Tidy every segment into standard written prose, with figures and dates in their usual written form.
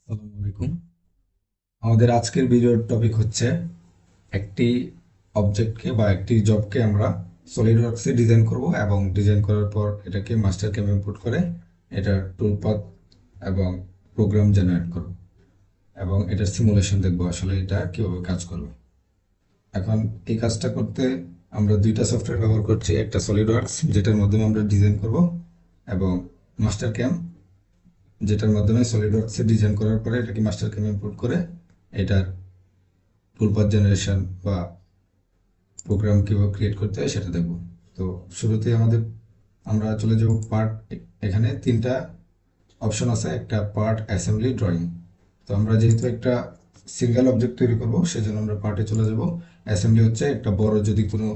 আসসালামু আলাইকুম। আমাদের আজকের ভিডিওর টপিক হচ্ছে একটি অবজেক্টকে বা একটি জবকে আমরা সলিডওয়ার্কসে ডিজাইন করব এবং ডিজাইন করার পর এটাকে মাস্টার ক্যামে ইনপুট করে এটার টুলপাথ এবং প্রোগ্রাম জেনারেট করব এবং এটার সিমুলেশন দেখব আসলে এটা কিভাবে কাজ করবে। এখন এই কাজটা করতে আমরা দুইটা সফটওয়্যার ব্যবহার করছি, একটা সলিডওয়ার্কস যেটার মাধ্যমে আমরা ডিজাইন করব এবং মাস্টার ক্যাম যেটার মাধ্যমে সলিডওয়ার্কসে ডিজাইন করার পরে এটাকে মাস্টার ক্যামে ইনপুট করে এটার টুলপাথ জেনারেশন বা প্রোগ্রাম কীভাবে ক্রিয়েট করতে হয় সেটা দেখব। তো শুরুতেই আমরা চলে যাব পার্ট। এখানে তিনটা অপশন আছে, একটা পার্ট, অ্যাসেম্বলি, ড্রয়িং। তো আমরা যেহেতু একটা সিঙ্গেল অবজেক্ট তৈরি করব সেজন্য আমরা পার্টে চলে যাব। অ্যাসেম্বলি হচ্ছে একটা বড় যদি কোনো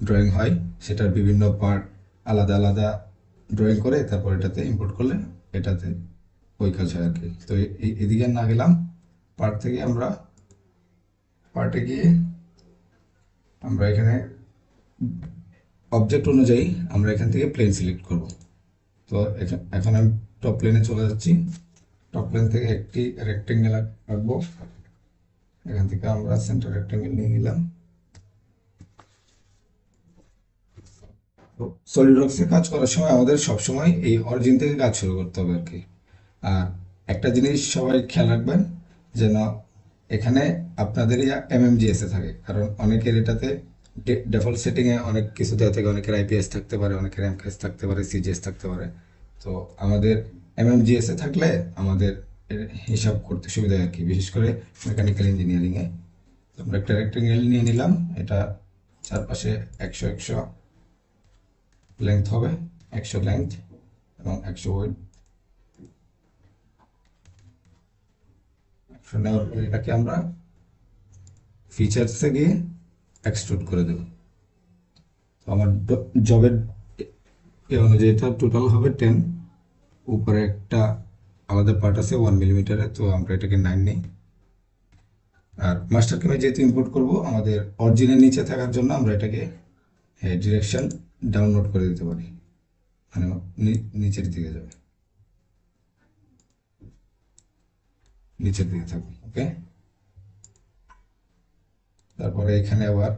ড্রয়িং হয় সেটার বিভিন্ন পার্ট আলাদা আলাদা ড্রয়িং করে তারপর এটাতে ইম্পোর্ট করলে এটাতে ওই কাজ হয় আর কি। তো এদিকে না গেলাম, পার্ট থেকে আমরা পার্টে গিয়ে আমরা এখানে অবজেক্ট অনুযায়ী আমরা এখান থেকে প্লেন সিলেক্ট করব। তো এখন আমি টপ প্লেনে চলে যাচ্ছি। টপ প্লেন থেকে একটি রেক্টেঙ্গেল আঁকবো। এখান থেকে আমরা সেন্টার রেক্টেঙ্গেল নিয়ে নিলাম। তো সলিডওয়ার্কসে কাজ করার সময় আমাদের সবসময় এই অরিজিন থেকে কাজ শুরু করতে হবে আর কি। আর একটা জিনিস সবাই খেয়াল রাখবেন যেন এখানে আপনাদের এমএমজিএস এ থাকে, কারণ অনেকের এটাতে ডিফল্ট সেটিংয়ে অনেক কিছু দেওয়া থাকে, অনেকের আইপিএস থাকতে পারে, অনেকের এমকেএস থাকতে পারে, সিজিএস থাকতে পারে। তো আমাদের এমএমজিএস এ থাকলে আমাদের এর হিসাব করতে সুবিধা হয় আর কি, বিশেষ করে মেকানিক্যাল ইঞ্জিনিয়ারিংয়ে। তো আমরা একটা রেক্টেঙ্গেল নিয়ে নিলাম, এটা চারপাশে 100 লেন্থ হবে, 100 লেন্থ এবং 100 উইডথ। নেওয়ার পরে এটাকে আমরা ফিচার্সে গিয়ে এক্সট্রুড করে দেব। তো আমার জবের এ অনুযায়ী এটা টোটাল হবে 10। উপরে একটা আলাদা পার্ট আছে 1 মিলিমিটারে, তো আমরা এটাকে 9 নিই। আর মাস্টার ক্যামে যেহেতু ইম্পোর্ট করব আমাদের অরিজিনের নিচে থাকার জন্য আমরা এটাকে ডিরেকশন ডাউনলোড করে দিতে পারি, মানে নিচের দিকে যাবে, নিচের দিকে থাকবে। ওকে, তারপরে এখানে আবার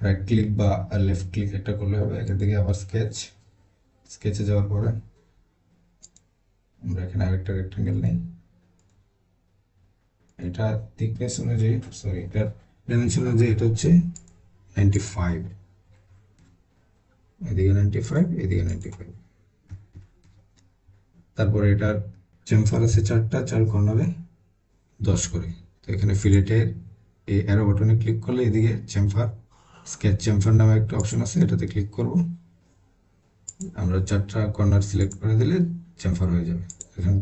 রাইট ক্লিক বা লেফট ক্লিক একটা করলে হবে। এখান থেকে আবার স্কেচে যাওয়ার পরে আমরা এখানে আরেকটা রেক্টেঙ্গেল নেই। এটা থিকনেস অনুযায়ী, সরি, এটার ডাইমেনশন অনুযায়ী এটা হচ্ছে 95, এদিকে 95, এদিকে 95। তারপরে এটার চেম্ফার আছে চারটা, চার কর্নারে 10 করে। তো এখানে ফিলেটের এই অ্যারো বাটনে ক্লিক করলে এদিকে স্কেচ চেম্ফার নামে একটা অপশন আছে, এটাতে ক্লিক করব। আমরা চারটা কর্নার সিলেক্ট করে দিলে চেম্ফার হয়ে যাবে। এখানে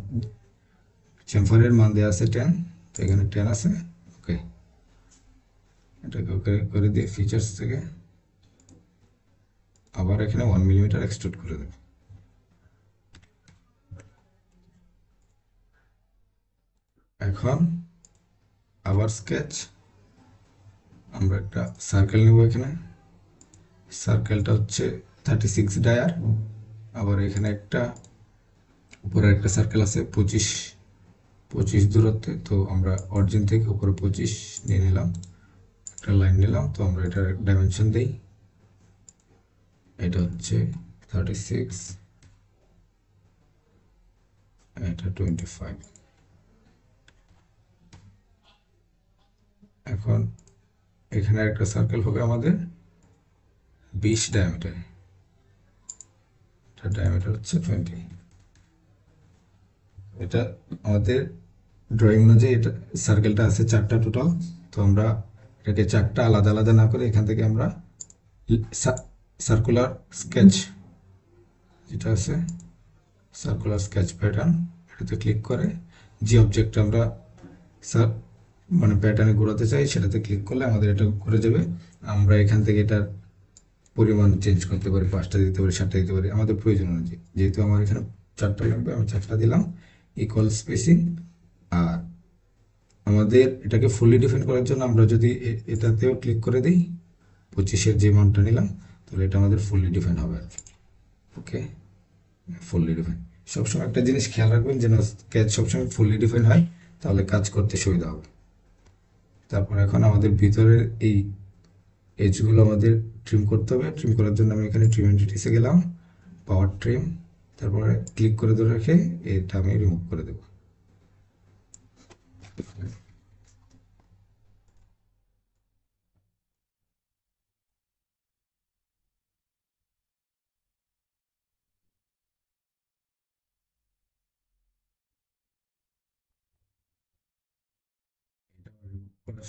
চেম্ফারের মান দেওয়া আছে 10, তো এখানে 10 আছে। ওকে, এটাকে ওকে করে দিয়ে ফিচার্স থেকে আবার এখানে 1 মিলিমিটার এক্সট্রুড করে দেব। এখন আবার স্কেচ, আমরা একটা সার্কেল নেব। এখানে সার্কেলটা হচ্ছে 36 ডায়ার। আবার এখানে একটা উপরে একটা সার্কেল আছে 25 দূরত্বে, তো আমরা অরিজিন থেকে উপরে 25 নিয়ে নিলাম, একটা লাইন নিলাম। তো আমরা এটার ডাইমেনশন দিই, এটা হচ্ছে 36, এটা 25। এখন এখানে একটা সার্কেল হবে আমাদের 20 ডায়ামিটার, এটা ডায়ামিটার হচ্ছে 20। এটা আমাদের ড্রয়িং অনুযায়ী এটা সার্কেলটা আছে চারটা টোটাল। তো আমরা এটাকে চারটা আলাদা আলাদা না করে এখান থেকে আমরা সার্কুলার স্কেচ, যেটা আছে সার্কুলার স্কেচ প্যাটার্ন, এটাতে ক্লিক করে যে অবজেক্টটা আমরা মানে প্যাটার্নে ঘোরাতে চাই সেটাতে ক্লিক করলে আমাদের এটা করে যাবে। আমরা এখান থেকে এটার পরিমাণ চেঞ্জ করতে পারি, 5টা দিতে পারি, 7টা দিতে পারি, আমাদের প্রয়োজন অনুযায়ী। যেহেতু আমার এখানে 4টা লাগবে, আমি 4টা দিলাম, ইকুয়াল স্পেসিং। আর আমাদের এটাকে ফুললি ডিফাইন করার জন্য আমরা যদি এটাতেও ক্লিক করে দিই, 25-এর যে মানটা নিলাম, তাহলে এটা আমাদের ফুললি ডিফাইন হবে আর কি। ওকে, ফুললি ডিফাইন। সবসময় একটা জিনিস খেয়াল রাখবেন যেন স্কেচ সবসময় ফুললি ডিফাইন হয়, তাহলে কাজ করতে সুবিধা হবে। তারপর এখন আমাদের ভিতরের এই এজগুলো আমাদের ট্রিম করতে হবে। ট্রিম করার জন্য আমি এখানে ট্রিম এন্টিটিসে গেলাম, পাওয়ার ট্রিম, তারপরে ক্লিক করে ধরে রেখে এটা আমি রিমুভ করে দেবো।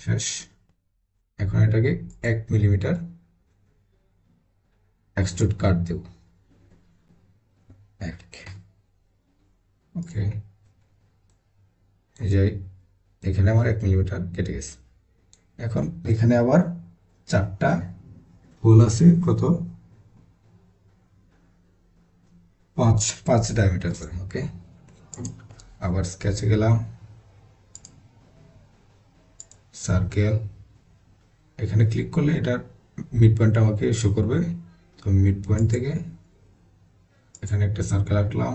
শেষ। এখন এটাকে 1 মিলিমিটার এক্সট্রুড কাট দেব। ওকে, এই যে এখানে আমার 1 মিলিমিটার কেটে গেছে। এখন এখানে আবার 4টা হোল আছে, কত, 5 ডায়ামিটার করে। ওকে, আবার স্কেচে গেলাম, সার্কেল, এখানে ক্লিক করলে এটার মিড পয়েন্ট আমাকে শো করবে। তো মিড পয়েন্ট থেকে এখানে একটা সার্কেল আঁকলাম,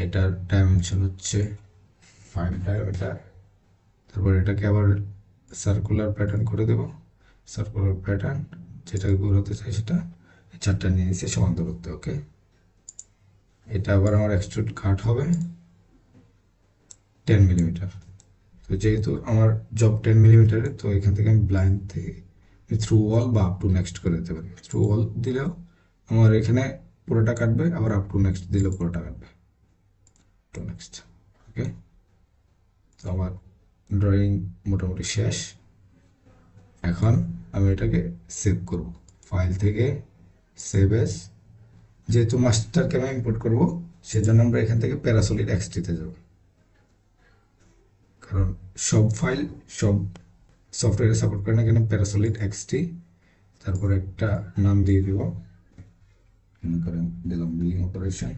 এটার ডাইমেনশন হচ্ছে 5 ডায়ামিটার। তারপর এটাকে আবার সার্কুলার প্যাটার্ন করে দেব। সার্কুলার প্যাটার্ন যেটা ঘোরাতে চাই সেটা 4টা নিয়ে নিচ্ছে সমান দূরত্বে। ওকে, এটা আবার আমার এক্সট্রুড কাট হবে 10 মিলিমিটার। তো যেহেতু আমার জব 10 মিলিমিটারে, তো এখান থেকে আমি ব্লাইন্ড থেকে থ্রু ওয়াল বা আপ টু নেক্সট করে দিতে পারি। থ্রু ওয়াল দিলেও আমার এখানে পুরোটা কাটবে, আবার আপ টু নেক্সট দিলেও পুরোটা কাটবে। Two next. ওকে, তো আমার ড্রয়িং মোটামুটি শেষ। এখন আমি এটাকে সেভ করব, ফাইল থেকে সেভ এস। যেহেতু মাস্টারকে আমি ইম্পোর্ট করব, সেজন্য আমরা এখান থেকে প্যারাসোলিড এক্সটিতে যাব, কারণ সব ফাইল সব সফটওয়্যারে সাপোর্ট করে না। এখানে প্যারাসোলিড এক্সটি, তারপর একটা নাম দিয়ে দিব, মনে করেন দিলাম বিলিং অপারেশন।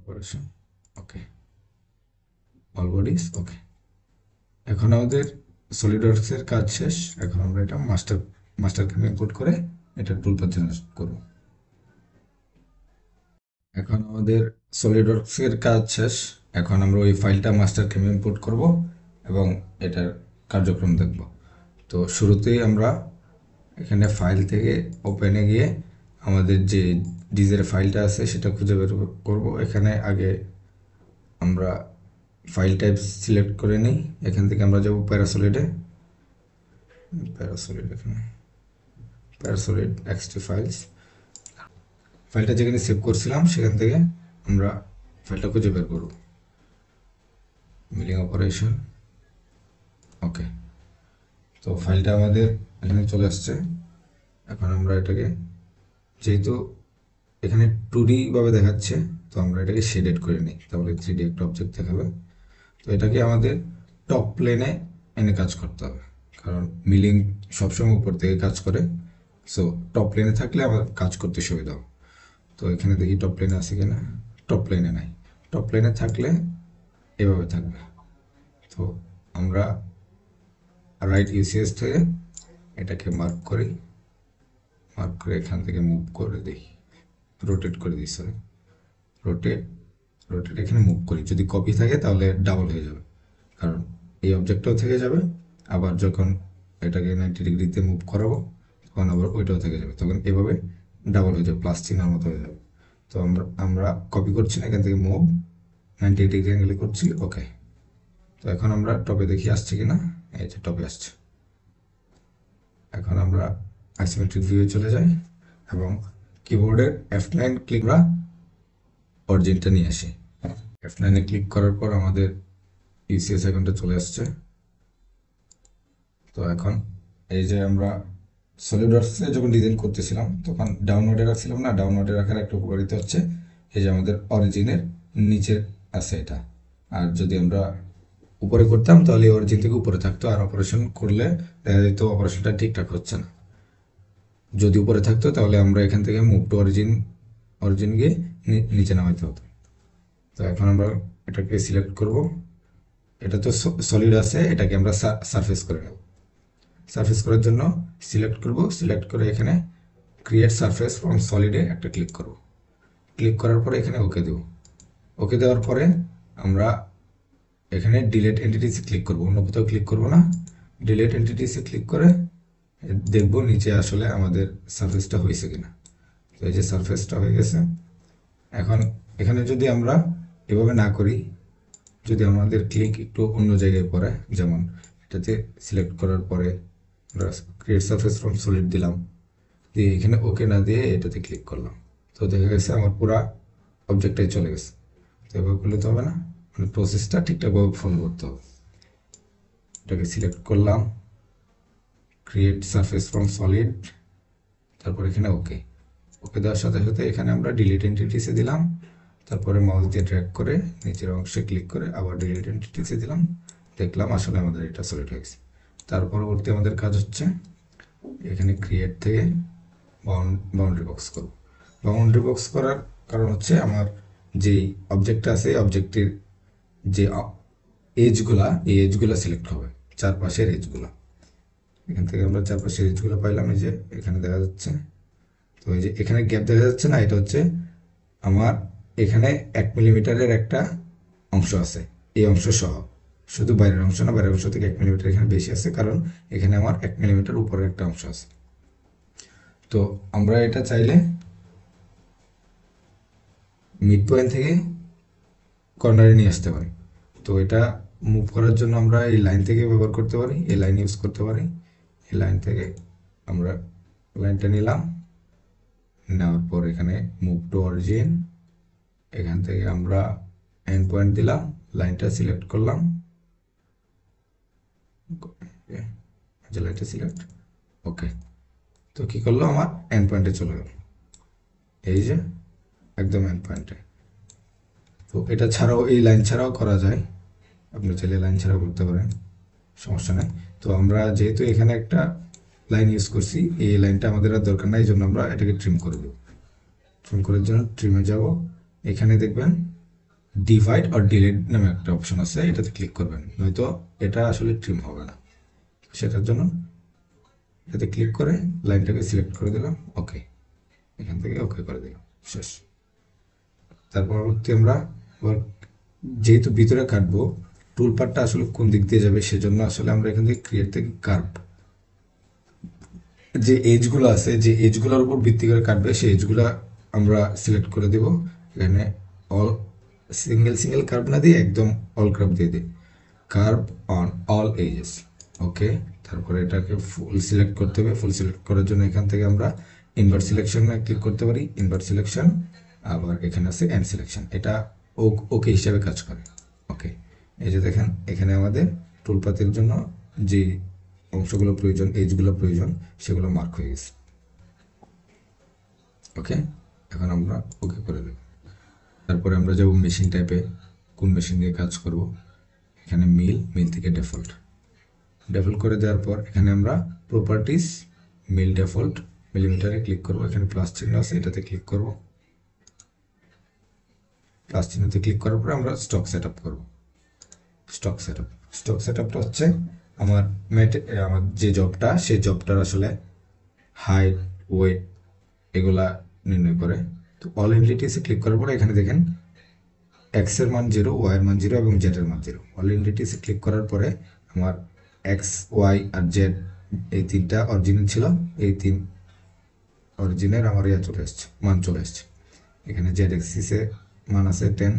অপারেশন, ওকে, অল বডিজ। ওকে, এখন আমাদের সলিডওয়ার্কসের কাজ শেষ। এখন আমরা এটা মাস্টারকে ইম্পোর্ট করে এটা টুলপাথ জেনারেট করব। এখন আমাদের সলিডওয়ার্কসের কাজ শেষ। এখন আমরা ওই ফাইলটা মাস্টারকে ইম্পোর্ট করব এবং এটার কার্যক্রম দেখব। তো শুরুতেই আমরা এখানে ফাইল থেকে ওপেনে গিয়ে আমাদের যে ডিজের ফাইলটা আছে সেটা খুঁজে বের করব। এখানে আগে আমরা ফাইল টাইপ সিলেক্ট করে নিই। এখান থেকে আমরা যাব প্যারাসোলিডে, এখানে প্যারাসোলিড এক্সটি ফাইলস, ফাইলটা যেখানে সেভ করছিলাম সেখান থেকে আমরা ফাইলটা খুঁজে বের করব, মিলিং অপারেশন। ওকে, তো ফাইলটা আমাদের এখানে চলে আসছে। এখন আমরা এটাকে, যেহেতু এখানে 2D ভাবে দেখাচ্ছে, তো আমরা এটাকে শেডেড করে নিই, তাহলে 3D একটা অবজেক্ট দেখাবে। তো এটাকে আমাদের টপ প্লেনে এনে কাজ করতে হবে, কারণ মিলিং সবসময় উপর থেকে কাজ করে। সো টপ প্লেনে থাকলে আমার কাজ করতে সুবিধা হবে। তো এখানে দেখি টপ প্লেনে আছে কিনা, টপ প্লেনে নাই। টপ প্লেনে থাকলে এভাবে থাকবে। তো আমরা রাইট ইউসিএস থেকে এটাকে মার্ক করি, মার্ক করে এখান থেকে মুভ করে দিই, রোটেট করে দিই, সরি, রোটেট, রোটেট এখানে মুভ করি। যদি কপি থাকে তাহলে ডাবল হয়ে যাবে, কারণ এই অবজেক্টটাও থেকে যাবে, আবার যখন এটাকে 90 ডিগ্রিতে মুভ করাবো তখন আবার ওইটাও থেকে যাবে, তখন এভাবে ডাবল হয়ে যাবে, প্লাস চিহ্নের মতো হয়ে যাবে। তো আমরা কপি করছি না, এখান থেকে মুভ 90 ডিগ্রি অ্যাঙ্গেলে করছি। ওকে, তো এখন আমরা টপে দেখি আসছে কিনা। এই যে টপে আসছে। এখন আমরা আইসোমেট্রিক ভিউয়ে চলে যাই এবং কিবোর্ডের F9 ক্লিক করা অরিজিনটা নিয়ে আসি। F9-এ ক্লিক করার পর আমাদের ইউসিএস আইকনটা চলে আসছে। তো এখন এই যে আমরা সলিডওয়ার্কসে যখন ডিজাইন করতেছিলাম তখন ডাউনলোডে রাখছিলাম না, ডাউনলোডে রাখার একটা উপকারিতা হচ্ছে এই যে আমাদের অরিজিনের নিচে আছে এটা। আর যদি আমরা উপরে করতাম তাহলে অরিজিন থেকে উপরে থাকতো, আর অপারেশন করলে দেখা যেত অপারেশনটা ঠিকঠাক হচ্ছে না। যদি উপরে থাকতো তাহলে আমরা এখান থেকে মুভ টু অরিজিন, অরিজিন গিয়ে নিচে নামাইতে হতো। তো এখন আমরা এটাকে সিলেক্ট করব। এটা তো সলিড আছে, এটাকে আমরা সারফেস করে নেব। সারফেস করার জন্য সিলেক্ট করব, সিলেক্ট করে এখানে ক্রিয়েট সারফেস ফ্রম সলিডে একটা ক্লিক করব। ক্লিক করার পরে এখানে ওকে দেব। ওকে দেওয়ার পরে আমরা এখানে ডিলিট এন্টিটিসে ক্লিক করব, অন্য কোথাও ক্লিক করব না। ডিলিট এন্টিটিসে ক্লিক করে দেখব নিচে আসলে আমাদের সারফেসটা হয়েছে কিনা। তো এই যে সারফেসটা হয়ে গেছে। এখন এখানে যদি আমরা এভাবে না করি, যদি আমাদের ক্লিক একটু অন্য জায়গায় পড়ে, যেমন এটাতে সিলেক্ট করার পরে আমরা ক্রিয়েট সারফেস ফ্রম সলিড দিলাম, দিয়ে এখানে ওকে না দিয়ে এটাতে ক্লিক করলাম, তো দেখা গেছে আমার পুরা অবজেক্টটাই চলে গেছে। তো এভাবে করলে তো হবে না, মানে প্রসেসটা ঠিকঠাকভাবে ফলো করতে হবে। এটাকে সিলেক্ট করলাম, ক্রিয়েট সারফেস ফ্রম সলিড, তারপর এখানে ওকে। ওকে দেওয়ার সাথে সাথে এখানে আমরা ডিলিট এন্টিটিসে দিলাম, তারপরে মাউস দিয়ে ড্র্যাগ করে নিচের অংশে ক্লিক করে আবার ডিলিট এন্টিটিসে দিলাম, দেখলাম আসলে আমাদের এটা সলিড হয়ে গেছে। তার পরবর্তী আমাদের কাজ হচ্ছে এখানে ক্রিয়েট থেকে বাউন্ডারি বক্স করব। বাউন্ডারি বক্স করার কারণ হচ্ছে আমার যেই অবজেক্টটা আছে অবজেক্টের যে এজগুলা, এই এজগুলা সিলেক্ট হবে, চারপাশের এজগুলা। এখান থেকে আমরা চারপাশের এজগুলো পাইলাম, এই যে এখানে দেখা যাচ্ছে। তো এই যে এখানে গ্যাপ দেখা যাচ্ছে না, এটা হচ্ছে আমার এখানে 1 মিলিমিটারের একটা অংশ আছে, এই অংশ সহ, শুধু বাইরের অংশ না, বাইরের অংশ থেকে 1 মিলিমিটার এখানে বেশি আছে, কারণ এখানে আমার 1 মিলিমিটার উপরের একটা অংশ আছে। তো আমরা এটা চাইলে মিড পয়েন্ট থেকে কর্নারে নিয়ে আসতে পারি। তো এটা মুভ করার জন্য আমরা এই লাইন থেকে ব্যবহার করতে পারি, এই লাইন ইউজ করতে পারি। এই লাইন থেকে আমরা লাইনটা নিলাম, নেওয়ার পর এখানে মুভ টু অরিজিন, এখান থেকে আমরা এন্ড পয়েন্ট দিলাম, লাইনটা সিলেক্ট করলাম, লাইনটা সিলেক্ট, ওকে। তো কি করলো, আমার এন্ড পয়েন্টে চলে গেল, এই যে একদম এন্ড পয়েন্টে। তো এটা ছাড়াও, এই লাইন ছাড়াও করা যায়, আপনি চাইলে লাইন ছাড়াও করতে পারেন, সমস্যা নেই। তো আমরা যেহেতু এখানে একটা লাইন ইউজ করছি, এই লাইনটা আমাদের আর দরকার নাই, এই জন্য আমরা এটাকে ট্রিম করে দেব। ট্রিম করার জন্য ট্রিমে যাব, এখানে দেখবেন ডিভাইড আর ডিলিট নামে একটা অপশন আছে, এটাতে ক্লিক করবেন, নয়তো এটা আসলে ট্রিম হবে না। সেটার জন্য এটাতে ক্লিক করে লাইনটাকে সিলেক্ট করে দিলাম, ওকে, এখান থেকে ওকে করে দিলাম, শেষ। তার পরবর্তী আমরা যেহেতু ভিতরে কাটবো, টুল পার্টটা আসলে কোন দিক দিয়ে যাবে, সেজন্য আসলে আমরা এখান থেকে ক্রিয়েট থেকে কার্ভ, যে এজগুলো আছে, যে এজগুলোর উপর ভিত্তি করে কাটবে, সেই এজগুলো আমরা সিলেক্ট করে দেব। এখানে অল সিঙ্গেল সিঙ্গেল কার্ভ না দিয়ে একদম অল কার্ভ দিয়ে দিই, কার্ভ অন অল এজেস, ওকে। তারপরে এটাকে ফুল সিলেক্ট করতে হবে। ফুল সিলেক্ট করার জন্য এখান থেকে আমরা ইনভার্ট সিলেকশনে ক্লিক করতে পারি, ইনভার্ট সিলেকশন, আবার এখানে আছে এন্ড সিলেকশন, এটা ওকে হিসাবে কাজ করে, ওকে। এই যে দেখেন এখানে আমাদের টুলপাতের জন্য যে অংশগুলো প্রয়োজন, এজগুলো প্রয়োজন, সেগুলো মার্ক হয়ে গেছে, ওকে। এখন আমরা ওকে করে দেব। তারপরে আমরা যাব মেশিন টাইপে, কোন মেশিন দিয়ে কাজ করব, এখানে মিল থেকে ডিফল্ট করে দেওয়ার পর এখানে আমরা প্রপার্টিস মিল ডিফল্ট মিলিমিটারে ক্লিক করব, এখানে প্লাস চিহ্ন আছে, এটাতে ক্লিক করব। প্লাস চিহ্নতে ক্লিক করার পর আমরা স্টক সেট আপ করব। স্টক সেট আপটা হচ্ছে আমার আমার যে জবটা, সেই জবটার আসলে হাইট, ওয়েট এগুলা নির্ণয় করে। তো অল এন্টিটিসে ক্লিক করার পরে এখানে দেখেন এক্স এর মান 0, ওয়াই এর মান 0 এবং জেড এর মান 0। অল এন্টিটিসে ক্লিক করার পরে আমার এক্স, ওয়াই আর জেড এই তিনটা অরিজিনাল ছিল, এই তিন অরিজিনের আমার চলে এসছে, মান চলে এসছে। এখানে জেড এক্সিসে মান আছে 10,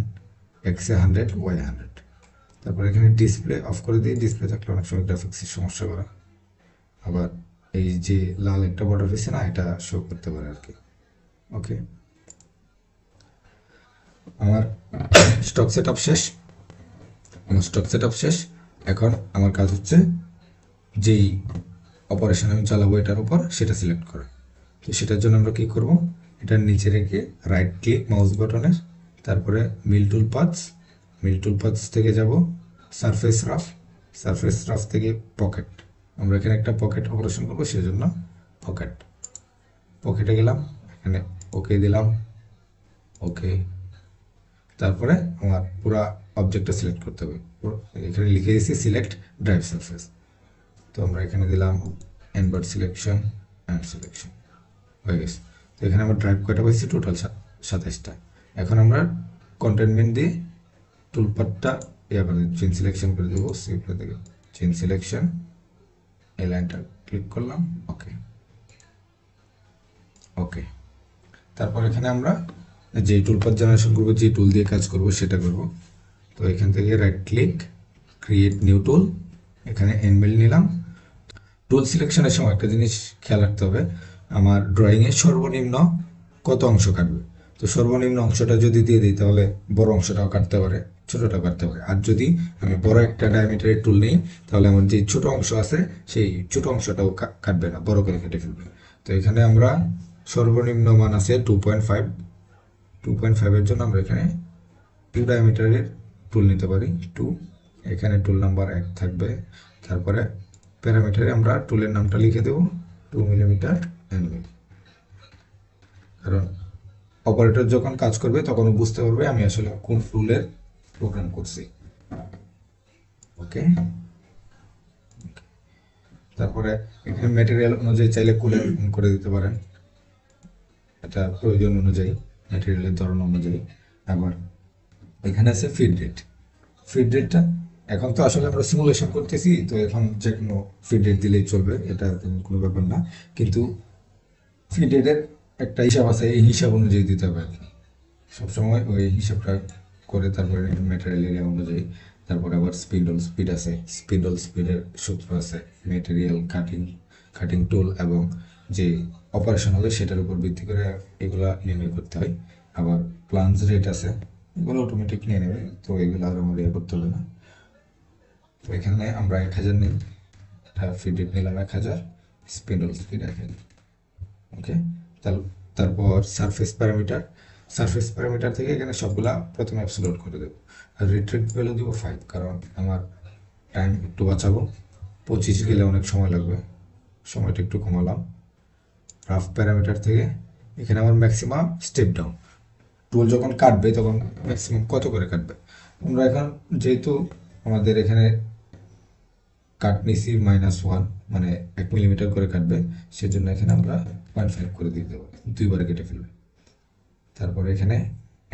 এক্সে 100, ওয়াই 100। তারপর এখানে ডিসপ্লে অফ করে দিয়ে, ডিসপ্লে থাকলে অনেক সময় গ্রাফিক্সের সমস্যা করে, আবার এই যে লাল একটা বর্ডার রয়েছে না, এটা শো করতে পারে আর কি, ওকে। আমার স্টক সেট আপ শেষ। এখন আমার কাজ হচ্ছে যেই অপারেশন আমি চালাবো এটার উপর, সেটা সিলেক্ট করা। তো সেটার জন্য আমরা কি করব, এটার নিচে রেখে রাইট ক্লিক মাউস বাটনের, তারপরে মিল টুল পাথস থেকে যাব সারফেস রাফ থেকে পকেট। আমরা এখানে একটা পকেট অপারেশন করবো, সেজন্য পকেটে গেলাম, এখানে ওকে দিলাম, ওকে। তারপরে আমার পুরা অবজেক্টটা সিলেক্ট করতে হবে, এখানে লিখে দিয়েছি সিলেক্ট ড্রাইভ সারফেস। তো আমরা এখানে দিলাম এনভার্ট সিলেকশন অ্যান্ড সিলেকশন, হয়ে গেছে। তো এখানে আমরা ড্রাইভ কয়টা পাইছি, টোটাল 27টা। এখন আমরা কন্টেনমেন্ট দিয়ে টুলপারটা ইয়া করে চেইন সিলেকশন করে দেবো, সেভ করে দেবো, চেইন সিলেকশন, এই লাইনটা ক্লিক করলাম, ওকে ওকে। তারপর এখানে আমরা যে টুলপার জেনারেশন করবো, যে টুল দিয়ে কাজ করব সেটা করব। তো এখান থেকে রাইট ক্লিক, ক্রিয়েট নিউ টুল, এখানে এনমেল নিলাম। টুল সিলেকশনের সময় একটা জিনিস খেয়াল রাখতে হবে, আমার ড্রয়িংয়ের সর্বনিম্ন কত অংশ কাটবে। তো সর্বনিম্ন অংশটা যদি দিয়ে দিই তাহলে বড় অংশটাও কাটতে পারে, ছোটটাও কাটতে পারে। আর যদি আমি বড় একটা ডায়ামিটারের টুল নিই তাহলে আমার যে ছোট অংশ আছে সেই ছোট অংশটাও কাটবে না, বড় করে কেটে ফেলবে। তো এখানে আমরা সর্বনিম্ন মান আছে 2.5, 2.5-এর জন্য আমরা এখানে 2 ডায়ামিটারের টুল নিতে পারি, 2। এখানে টুল নাম্বার 1 থাকবে। তারপরে প্যারামিটারে আমরা টুলের নামটা লিখে দেব 2 মিলিমিটার এনএল, কারণ অপারেটর যখন কাজ করবে তখন ও বুঝতে পারবে আমি আসলে কোন টুলের প্রোগ্রাম করছি। ওকে। তারপরে এখানে ম্যাটেরিয়াল অনুযায়ী চাইলে কুলের করে দিতে পারেন, এটা প্রয়োজন অনুযায়ী, ম্যাটেরিয়ালের ধরন অনুযায়ী। আবার এখানে আছে ফিড রেট। ফিড রেটটা এখন তো আসলে আমরা সিমুলেশন করতেছি, তো এখন যে কোনো ফিড রেট দিলেই চলবে, এটা তেমন কোনো ব্যাপার না। কিন্তু ফিড রেটের একটা হিসাব আছে, এই হিসাব অনুযায়ী দিতে হবে আর কি। সবসময় ওই হিসাবটা করে তারপরে ম্যাটেরিয়াল এরিয়া অনুযায়ী। তারপরে আবার স্পিড আছে, স্পিডের সূত্র আছে, ম্যাটেরিয়াল কাটিং, কাটিং টুল এবং যে অপারেশন হবে সেটার উপর ভিত্তি করে এগুলা নির্ণয় করতে হয়। আবার প্লান্স রেট আছে, এগুলো অটোমেটিক নিয়ে নেবে, তো এগুলো আর আমার ইয়ে করতে হবে না। তো এখানে আমরা 1000 নিই, ফিড রেট নিলাম 1000, স্পিডল স্পিড 1000। ওকে। তারপর সারফেস প্যারামিটার থেকে এখানে সবগুলা প্রথমে অ্যাবসোলিউট করে দেবো। আর রিট্রিট ভ্যালু দিব 5, কারণ আমার টাইম একটু বাঁচাবো, 25 গেলে অনেক সময় লাগবে, সময়টা একটু কমালাম। রাফ প্যারামিটার থেকে এখানে আমার ম্যাক্সিমাম স্টেপ ডাউন, টুল যখন কাটবে তখন ম্যাক্সিমাম কত করে কাটবে। আমরা এখন যেহেতু আমাদের এখানে কাট নিছি -1, মানে 1 মিলিমিটার করে কাটবে, সেজন্য এখানে আমরা 0.5 করে দিয়ে দেবো, 2 বারে কেটে ফেলবে। তারপরে এখানে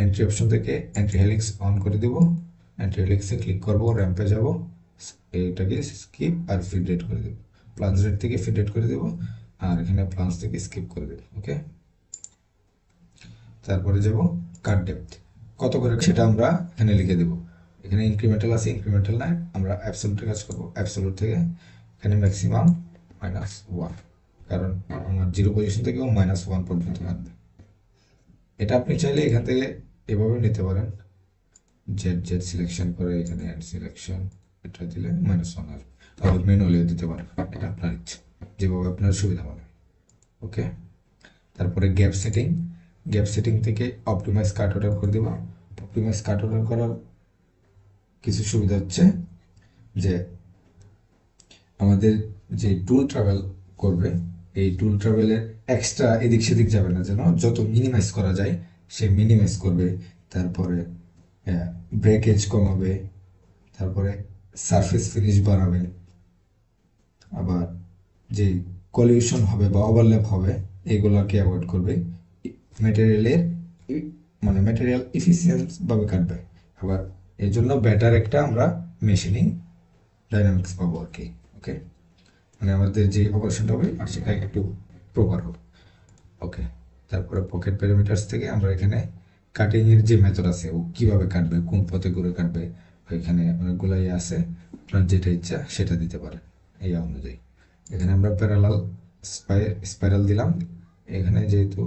এন্ট্রি অপশন থেকে এন্ট্রি হেলিক্স অন করে দিব, এন্ট্রি হেলিক্সে ক্লিক করব, র্যাম্পে যাব, এইটাকে স্কিপ আর ফিড রেট করে দেব, প্লান্স রেট থেকে ফিড রেট করে দেব, আর এখানে প্লান্স থেকে স্কিপ করে দেব। ওকে। তারপরে যাব কাট ডেপথ, কত করে সেটা আমরা এখানে লিখে দেব। এখানে ইনক্রিমেন্টাল আছে, ইনক্রিমেন্টাল নাই, আমরা অ্যাবসোলুটে কাজ করব, অ্যাবসোলুট থেকে এখানে ম্যাক্সিমাম -1, কারণ আমার 0 পজিশন থেকে -1 পর্যন্ত কাটবে। এটা আপনি চাইলে এখান থেকে এভাবে নিতে পারেন, জেড জেড সিলেকশন করে এখানে অ্যাড সিলেকশন এটা দিলে -1 আসবে, আবার ম্যানুয়ালিও দিতে পারেন, এটা আপনার ইচ্ছা, যেভাবে আপনার সুবিধা মনে হয়। ওকে। তারপরে গ্যাপ সেটিং থেকে অপটিমাইজ কাট অর্ডার করে দেবো। অপটিমাইজ কাট অর্ডার করার কিছু সুবিধা হচ্ছে যে আমাদের যে টুল ট্রাভেল করবে, এই টুল ট্রাভেলের এক্সট্রা এদিক সেদিক যাবে না, যেন যত মিনিমাইজ করা যায় সে মিনিমাইজ করবে। তারপরে ব্রেকেজ কমাবে, তারপরে সারফেস ফিনিশ বাড়াবে, আবার যে কলিউশন হবে বা ওভারল্যাপ হবে এগুলোকে অ্যাভয়েড করবে, ম্যাটেরিয়ালের মানে ম্যাটেরিয়াল ইফিসিয়েন্ট ভাবে কাটবে। আবার এর জন্য বেটার একটা আমরা মেশিনিং ডাইনামিক্স পাবো আর কি। ওকে, মানে আমাদের যে অপারেশনটা হবে সেটা একটু প্রপার হবে। ওকে। তারপরে পকেট প্যারামিটার্স থেকে আমরা এখানে কাটিং এর যে মেথড আছে ও কিভাবে কাটবে, কোন পথে করে কাটবে, এখানে অনেকগুলাই আছে, আপনার যেটা ইচ্ছা সেটা দিতে পারেন এই অনুযায়ী। এখানে আমরা প্যারালাল স্পাইরাল দিলাম, এখানে যেহেতু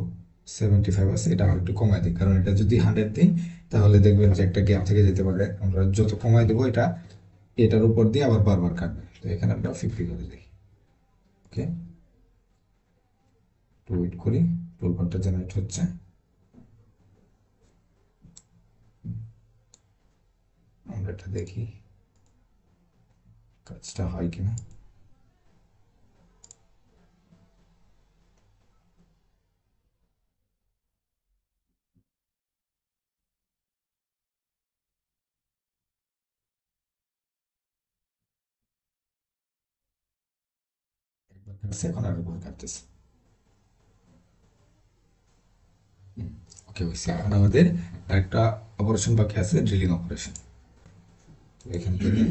75 আছে এটা আমরা একটু কমাই দিই, কারণ এটা যদি 100 দিই তাহলে দেখবেন যে একটা গ্যাপ থেকে যেতে পারে, আমরা যত কমাই দেবো এটা এটার উপর দিয়ে আবার বারবার কাটবে। তো এখানে আমরা 50 করে দিই। ওকে, একটু ওয়েট করি, টুলবারটা জেনারেট হচ্ছে, আমরা এটা দেখি কাজটা হয় কিনা। কাটছে, এখন আর উপরে কাটতেছে। ওকে হয়েছে। এখন আমাদের একটা অপারেশন বাকি আছে, ড্রিলিং অপারেশন। এখান থেকে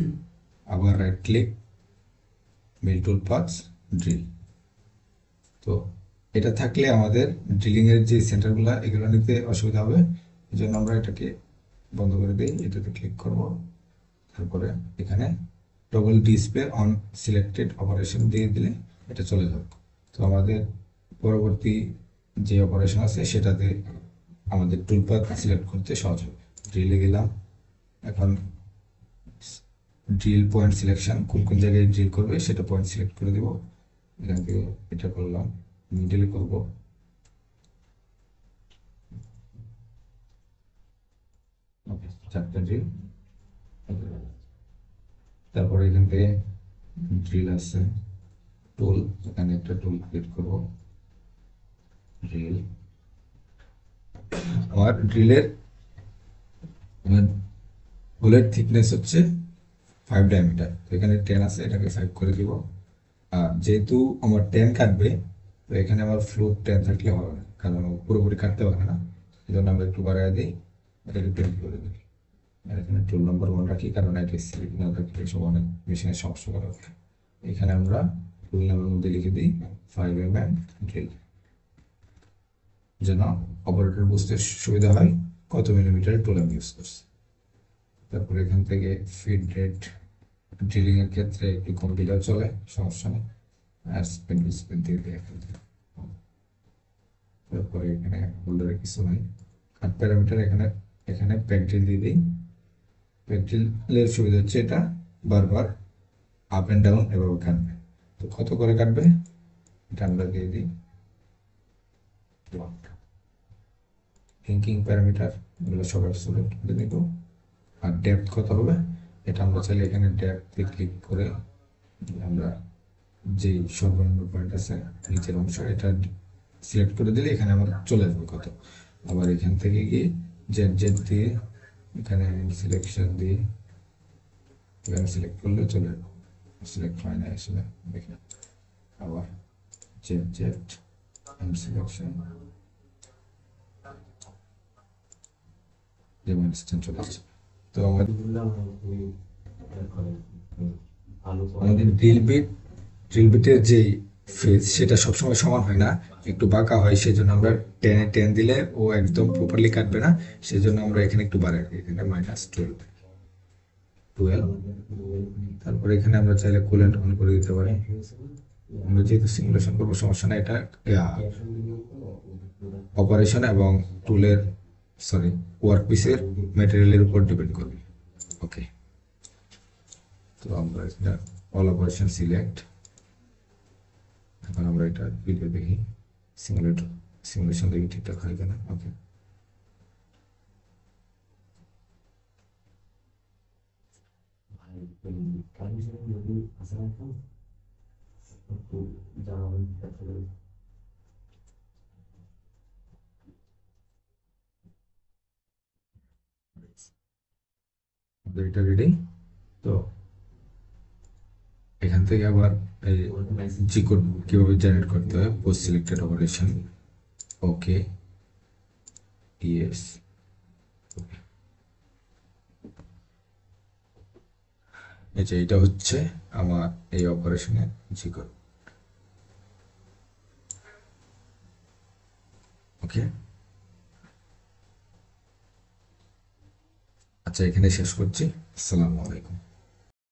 আবার রাইট ক্লিক, মিল টুল পাথস, ড্রিল। তো এটা থাকলে আমাদের ড্রিলিং এর যে সেন্টারগুলো এগুলো নিতে অসুবিধা হবে, এই জন্য আমরা এটাকে বন্ধ করে দিই। এটাতে ক্লিক করব, তারপরে এখানে toggle display on selected operation দিয়ে দিলে এটা চলে যাবে। তো আমাদের পরবর্তী যে অপারেশন আছে সেটাতে আমাদের টুলপাথ সিলেক্ট করতে সহজ হবে। ড্রিলে গেলাম, এখন ড্রিল পয়েন্ট সিলেকশন, কোন কোন জায়গায় ড্রিল করবে সেটা পয়েন্ট সিলেক্ট করে দেব। এখান থেকে এটা করলাম, মিডল করব, ওকে 4টা ড্রিল। তারপরে এখান থেকে ড্রিল আছে, টুল, এখানে একটা টুল ক্রিয়েট করব, ড্রিল। আমার ড্রিলের হোলের থিকনেস হচ্ছে 5 ডায়ামিটার, তো এখানে 10 আছে, এটাকে 5 করে দিব। আর যেহেতু আমার 10 কাটবে, তো এখানে আমার ফ্লোর 10 থাকলে হবে না, কারণ ও পুরোপুরি কাটতে পারে না। এই জন্য আমরা একটু বাড়াই দিই, এটাকে 20 করে দিই। আর এখানে টুল নাম্বার 1 রাখি, কারণ এটা সিলেক্ট না থাকলে সব অনেক মেশিনের সমস্যা করা হবে। এখানে আমরা টুল নাম্বার মধ্যে লিখে দিই 5 ড্রিল, যেন অপারেটর বুঝতে সুবিধা হয় কত মিলিমিটার টুল আমি ইউজ করছি। তারপর এখান থেকে ফিড রেট, ড্রিলিং এর ক্ষেত্রে একটু কম দিলেও চলে, সমস্যা নেই। আর স্পিড দিয়ে দিই এখান থেকে। তারপরে এখানে হোল্ডারে কিছু নাই। আর প্যারামিটার এখানে এখানে প্যাকড্রিল দিয়ে দিই। প্যাকড্রিলের সুবিধা হচ্ছে এটা বারবার আপ অ্যান্ড ডাউন এভাবে কাটবে। তো কত করে কাটবে এটা আমরা দিয়ে দিই। থিঙ্কিং প্যারামিটার এগুলো সবার সিলেক্ট করে দিব। আর ডেপথ কত হবে এটা আমরা চাইলে এখানে ডেপথে ক্লিক করে আমরা যেই সর্বনিম্ন পয়েন্ট আছে নিচের অংশ এটা সিলেক্ট করে দিলে এখানে আমার চলে আসবে কত। আবার এখান থেকে গিয়ে জেড জেড দিয়ে এখানে সিলেকশন দিয়ে এখানে সিলেক্ট করলে চলে যাবে, সিলেক্ট হয় না আসলে দেখে। আবার জেড জেড সিলেকশন, যেমন চলে আসছে। তো আমাদের ড্রিল বিটের যে ফেজ সেটা সবসময় সমান হয় না, একটু বাঁকা হয়, সেজন্য আমরা টেনে টেন দিলে ও একদম প্রপারলি কাটবে না, সেজন্য আমরা এখানে একটু বাড়াই দিই, এখানে -12। তারপরে এখানে আমরা চাইলে কুলেন্ট অন করে দিতে পারি। আমরা যেহেতু সিমুলেশন করবো সমস্যা না, এটা অপারেশন এবং টুলের সরি ওয়ার্ক পিসের ম্যাটেরিয়ালের উপর ডিপেন্ড করবে। ওকে, তো আমরা এটা অল অপারেশন সিলেক্ট। এখন আমরা এটা ভিডিও দেখি, সিমুলেশন দেখি ঠিকঠাক হয় কিনা। ওকে, এটা রেডি। তো এখান থেকে আবার এই জি কোড কিভাবে জেনারেট করতে হয়, post selected operation, okay yes. এই যে এটা হচ্ছে আমার এই অপারেশনের জি কোড। ওকে, আচ্ছা এখানে শেষ করছি। আসসালামু আলাইকুম।